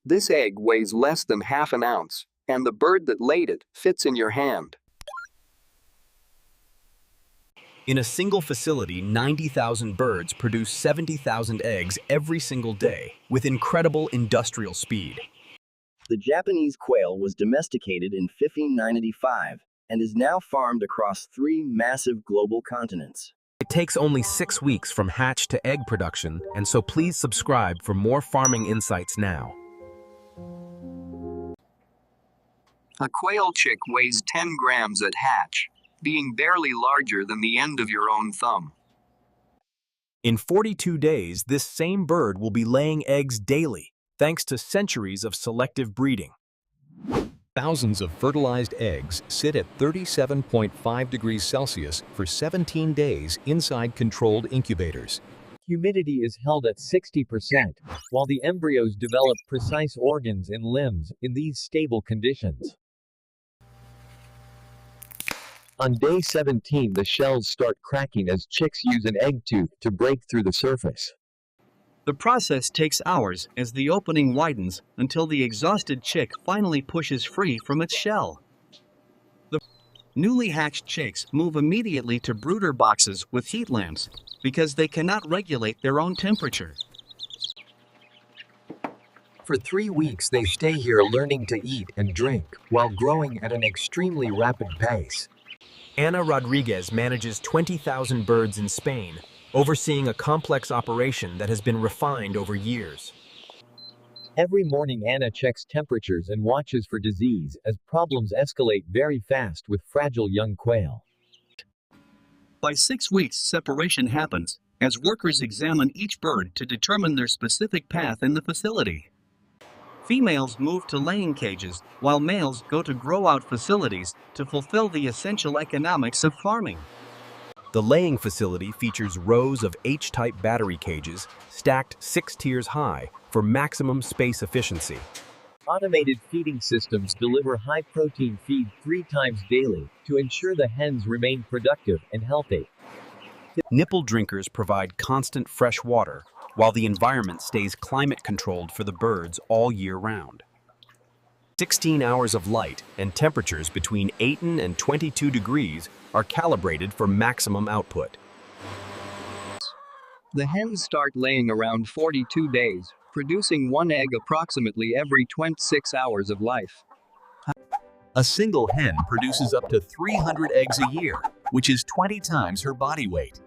This egg weighs less than half an ounce, and the bird that laid it fits in your hand. In a single facility, 90,000 birds produce 70,000 eggs every single day, with incredible industrial speed. The Japanese quail was domesticated in 1595 and is now farmed across 3 massive global continents. It takes only 6 weeks from hatch to egg production, and so please subscribe for more farming insights now. A quail chick weighs 10 grams at hatch, being barely larger than the end of your own thumb. In 42 days, this same bird will be laying eggs daily, thanks to centuries of selective breeding. Thousands of fertilized eggs sit at 37.5 degrees Celsius for 17 days inside controlled incubators. Humidity is held at 60%, while the embryos develop precise organs and limbs in these stable conditions. On day 17, the shells start cracking as chicks use an egg tooth to break through the surface. The process takes hours as the opening widens until the exhausted chick finally pushes free from its shell. The newly hatched chicks move immediately to brooder boxes with heat lamps because they cannot regulate their own temperature. For 3 weeks, they stay here learning to eat and drink while growing at an extremely rapid pace. Ana Rodriguez manages 20,000 birds in Spain, overseeing a complex operation that has been refined over years. Every morning, Anna checks temperatures and watches for disease as problems escalate very fast with fragile young quail. By 6 weeks, separation happens as workers examine each bird to determine their specific path in the facility. Females move to laying cages, while males go to grow-out facilities to fulfill the essential economics of farming. The laying facility features rows of H-type battery cages stacked 6 tiers high for maximum space efficiency. Automated feeding systems deliver high-protein feed 3 times daily to ensure the hens remain productive and healthy. Nipple drinkers provide constant fresh water, while the environment stays climate-controlled for the birds all year round. 16 hours of light and temperatures between 18 and 22 degrees are calibrated for maximum output. The hens start laying around 42 days, producing 1 egg approximately every 26 hours of life. A single hen produces up to 300 eggs a year, which is 20 times her body weight.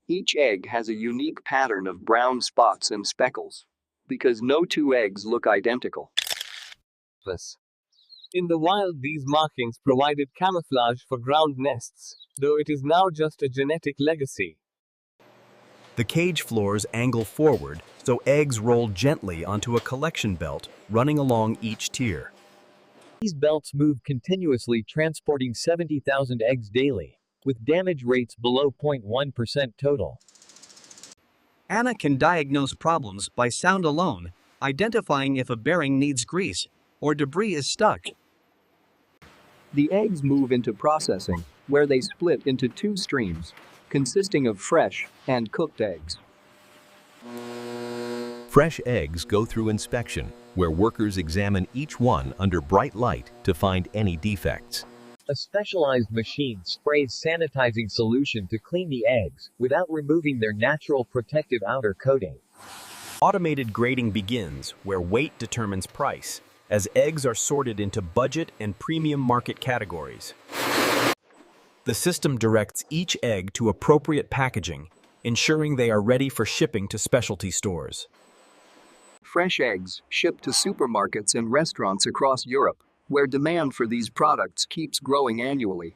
Each egg has a unique pattern of brown spots and speckles, because no 2 eggs look identical. In the wild, these markings provided camouflage for ground nests, though it is now just a genetic legacy. The cage floors angle forward, so eggs roll gently onto a collection belt running along each tier. These belts move continuously, transporting 70,000 eggs daily, with damage rates below 0.1% total. Anna can diagnose problems by sound alone, identifying if a bearing needs grease or debris is stuck. The eggs move into processing, where they split into 2 streams, consisting of fresh and cooked eggs. Fresh eggs go through inspection, where workers examine each one under bright light to find any defects. A specialized machine sprays sanitizing solution to clean the eggs without removing their natural protective outer coating. Automated grading begins, where weight determines price, as eggs are sorted into budget and premium market categories. The system directs each egg to appropriate packaging, ensuring they are ready for shipping to specialty stores. Fresh eggs ship to supermarkets and restaurants across Europe, where demand for these products keeps growing annually.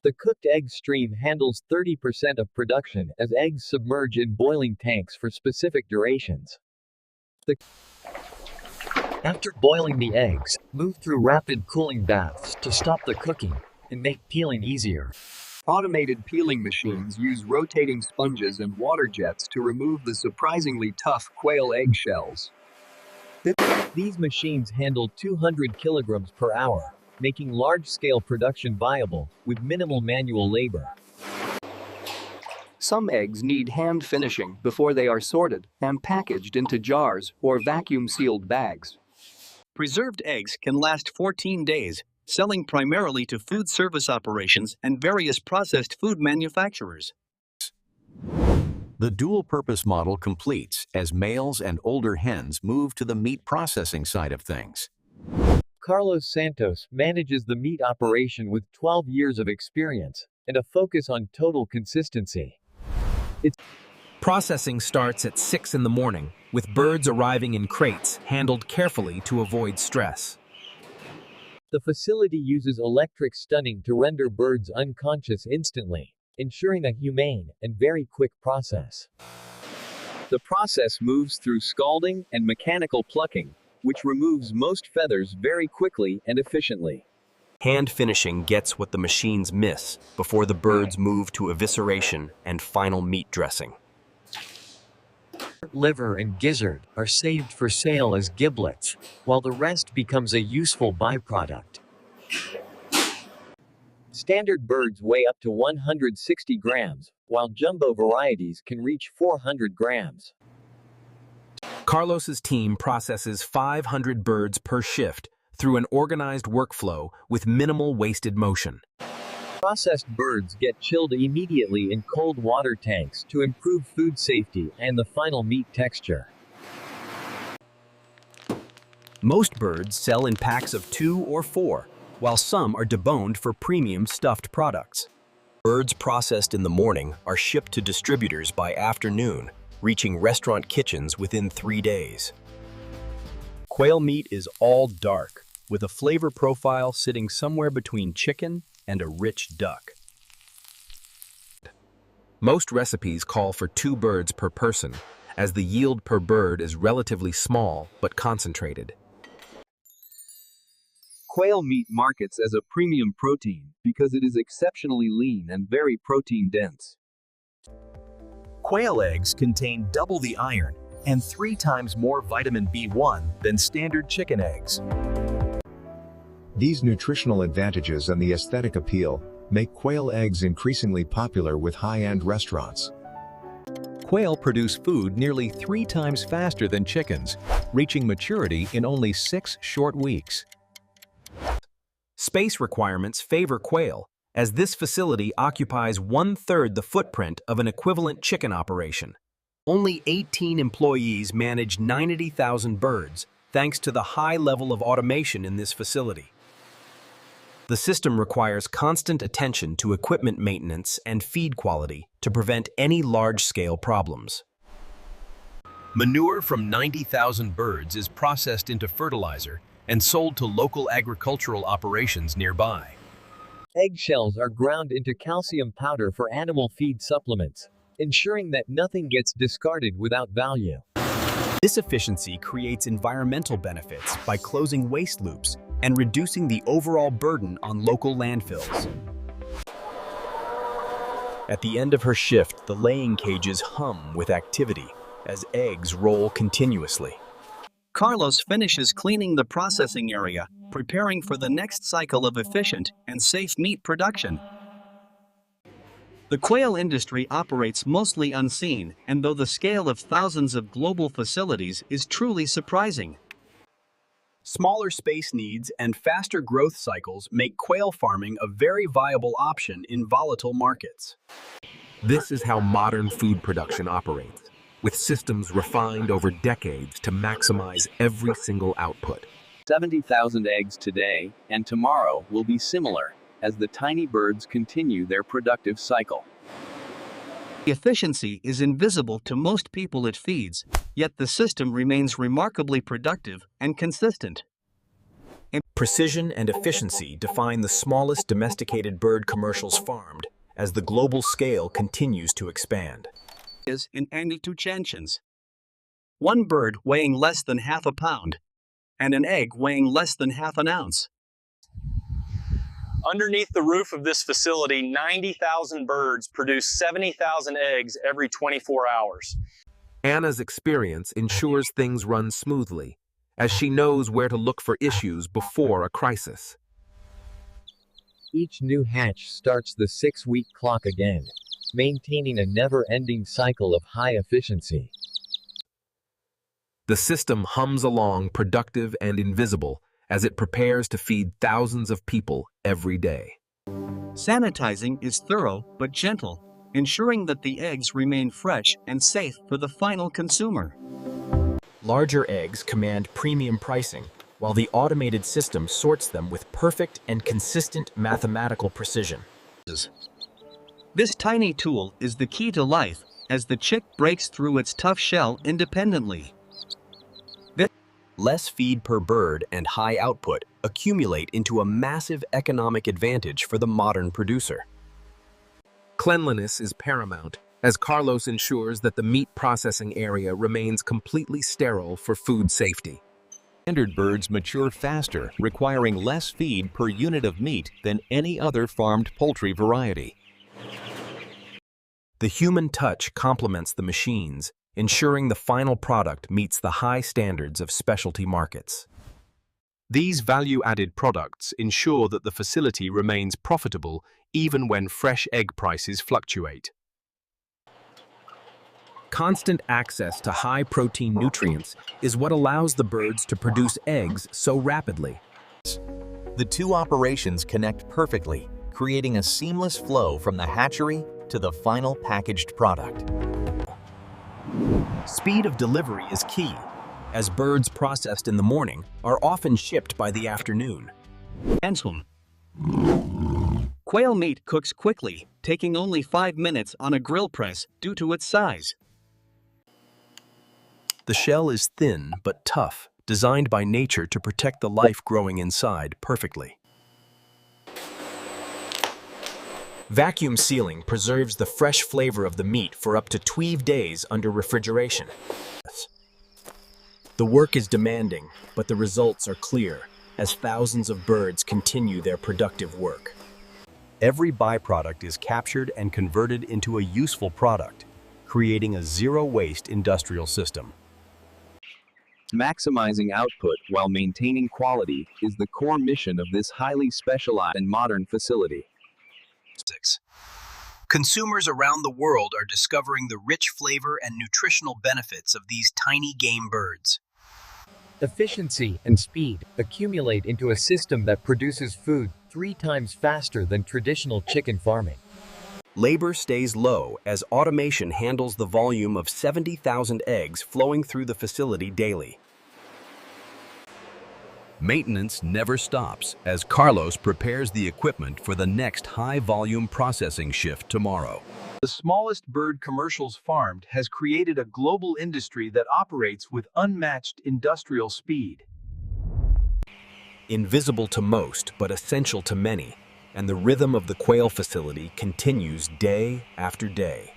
The cooked egg stream handles 30% of production as eggs submerge in boiling tanks for specific durations. After boiling the eggs, move through rapid cooling baths to stop the cooking and make peeling easier. Automated peeling machines use rotating sponges and water jets to remove the surprisingly tough quail eggshells. These machines handle 200 kilograms per hour, making large-scale production viable with minimal manual labor. Some eggs need hand finishing before they are sorted and packaged into jars or vacuum-sealed bags. Preserved eggs can last 14 days, selling primarily to food service operations and various processed food manufacturers. The dual-purpose model completes as males and older hens move to the meat processing side of things. Carlos Santos manages the meat operation with 12 years of experience and a focus on total consistency. Processing starts at 6 in the morning, with birds arriving in crates handled carefully to avoid stress. The facility uses electric stunning to render birds unconscious instantly, ensuring a humane and very quick process. The process moves through scalding and mechanical plucking, which removes most feathers very quickly and efficiently. Hand finishing gets what the machines miss before the birds move to evisceration and final meat dressing. Liver and gizzard are saved for sale as giblets, while the rest becomes a useful byproduct. Standard birds weigh up to 160 grams, while jumbo varieties can reach 400 grams. Carlos's team processes 500 birds per shift through an organized workflow with minimal wasted motion. Processed birds get chilled immediately in cold water tanks to improve food safety and the final meat texture. Most birds sell in packs of 2 or 4, while some are deboned for premium stuffed products. Birds processed in the morning are shipped to distributors by afternoon, reaching restaurant kitchens within 3 days. Quail meat is all dark, with a flavor profile sitting somewhere between chicken and a rich duck. Most recipes call for 2 birds per person, as the yield per bird is relatively small but concentrated. Quail meat markets as a premium protein because it is exceptionally lean and very protein-dense. Quail eggs contain double the iron and 3 times more vitamin B1 than standard chicken eggs. These nutritional advantages and the aesthetic appeal make quail eggs increasingly popular with high-end restaurants. Quail produce food nearly 3 times faster than chickens, reaching maturity in only 6 short weeks. Space requirements favor quail, as this facility occupies 1/3 the footprint of an equivalent chicken operation. Only 18 employees manage 90,000 birds, thanks to the high level of automation in this facility. The system requires constant attention to equipment maintenance and feed quality to prevent any large-scale problems. Manure from 90,000 birds is processed into fertilizer and sold to local agricultural operations nearby. Eggshells are ground into calcium powder for animal feed supplements, ensuring that nothing gets discarded without value. This efficiency creates environmental benefits by closing waste loops and reducing the overall burden on local landfills. At the end of her shift, the laying cages hum with activity as eggs roll continuously. Carlos finishes cleaning the processing area, preparing for the next cycle of efficient and safe meat production. The quail industry operates mostly unseen, and though the scale of thousands of global facilities is truly surprising. Smaller space needs and faster growth cycles make quail farming a very viable option in volatile markets. This is how modern food production operates, with systems refined over decades to maximize every single output. 70,000 eggs today, and tomorrow will be similar, as the tiny birds continue their productive cycle. Efficiency is invisible to most people it feeds, yet the system remains remarkably productive and consistent. Precision and efficiency define the smallest domesticated bird commercials farmed as the global scale continues to expand. Is in Anituchensions. One bird weighing less than half a pound, and an egg weighing less than half an ounce. Underneath the roof of this facility, 90,000 birds produce 70,000 eggs every 24 hours. Anna's experience ensures things run smoothly, as she knows where to look for issues before a crisis. Each new hatch starts the 6-week clock again. maintaining a never-ending cycle of high efficiency. The system hums along, productive and invisible, as it prepares to feed thousands of people every day. Sanitizing is thorough but gentle, ensuring that the eggs remain fresh and safe for the final consumer. Larger eggs command premium pricing, while the automated system sorts them with perfect and consistent mathematical precision. This tiny tool is the key to life, as the chick breaks through its tough shell independently. Less feed per bird and high output accumulate into a massive economic advantage for the modern producer. Cleanliness is paramount, as Carlos ensures that the meat processing area remains completely sterile for food safety. Standard birds mature faster, requiring less feed per unit of meat than any other farmed poultry variety. The human touch complements the machines, ensuring the final product meets the high standards of specialty markets. These value-added products ensure that the facility remains profitable even when fresh egg prices fluctuate. Constant access to high-protein nutrients is what allows the birds to produce eggs so rapidly. The two operations connect perfectly, creating a seamless flow from the hatchery to the final packaged product. Speed of delivery is key, as birds processed in the morning are often shipped by the afternoon. Quail meat cooks quickly, taking only 5 minutes on a grill press due to its size. The shell is thin but tough, designed by nature to protect the life growing inside perfectly. Vacuum sealing preserves the fresh flavor of the meat for up to 12 days under refrigeration. The work is demanding, but the results are clear, as thousands of birds continue their productive work. Every byproduct is captured and converted into a useful product, creating a zero-waste industrial system. Maximizing output while maintaining quality is the core mission of this highly specialized and modern facility. Consumers around the world are discovering the rich flavor and nutritional benefits of these tiny game birds. Efficiency and speed accumulate into a system that produces food 3 times faster than traditional chicken farming. Labor stays low as automation handles the volume of 70,000 eggs flowing through the facility daily. Maintenance never stops as Carlos prepares the equipment for the next high-volume processing shift tomorrow. The smallest bird commercials farmed has created a global industry that operates with unmatched industrial speed. Invisible to most, but essential to many, and the rhythm of the quail facility continues day after day.